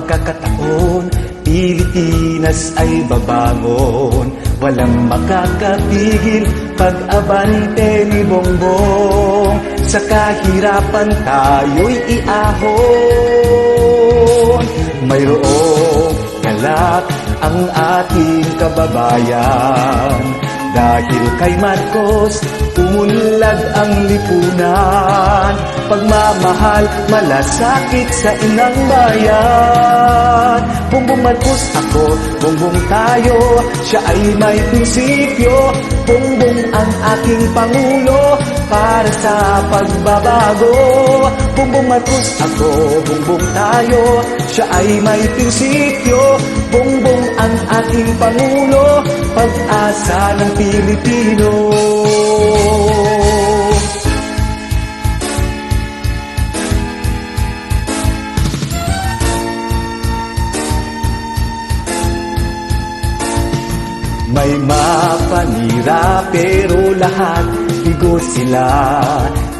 pagkakataon, Pilipinas ay babangon. Walang makakapigil pag-abante ni Bongbong. Sa kahirapan tayo'y iahon. Mayroong galak ang ating kababayan. Dahil kay Marcos, umunlad ang lipunan. Pagmamahal, malasakit sa inang bayan. Bongbong Marcos ako, Bongbong tayo, siya ay may prinsipyo. Bongbong ang aking Pangulo, para sa pagbabago. Bongbong Marcos ako, Bongbong tayo, siya ay may prinsipyo. Bongbong ang aking Pangulo, pag-asa ng Pilipino. May mapanira pero lahat bigo sila.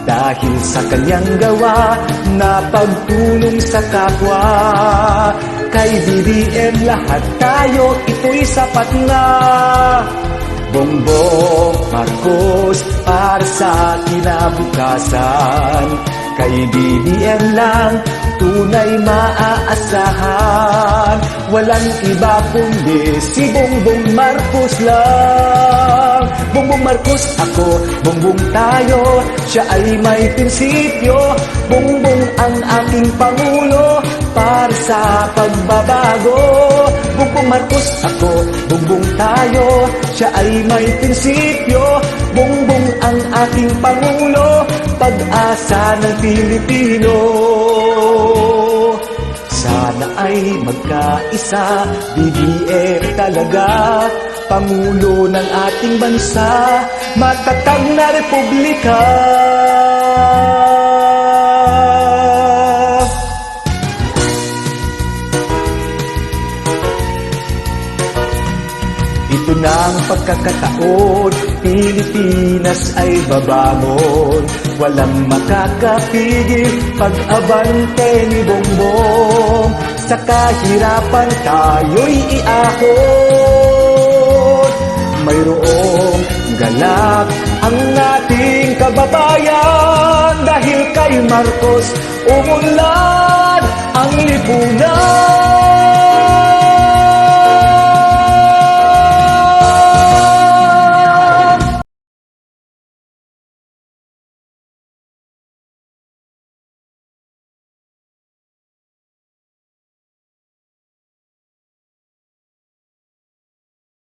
Dahil sa kanyang gawa na pagtulong sa kapwa. Kay BBM lahat tayo, ito'y sapat na. Bongbong Marcos para sa kinabukasan. Kay BBM lang tunay maaasahan. Walang iba kundi si Bongbong Marcos lang. Bongbong Marcos ako, Bongbong tayo, siya ay may prinsipyo. Bongbong ang aking Pangulo, para sa pagbabago. Bongbong Marcos ako, Bongbong tayo, siya ay may prinsipyo. Bongbong ang aking Pangulo, pag-asa ng Pilipino. Sana ay magkaisa, BBM talaga, Pangulo ng ating bansa, matatag na republika. Ito na ang pagkakataon, Pilipinas ay babangon. Walang makakapigil pag-abante ni Bongbong. Sa kahirapan tayo'y iahon. Mayroong galak ang ating kababayan. Dahil kay Marcos, umunlad ang lipunan.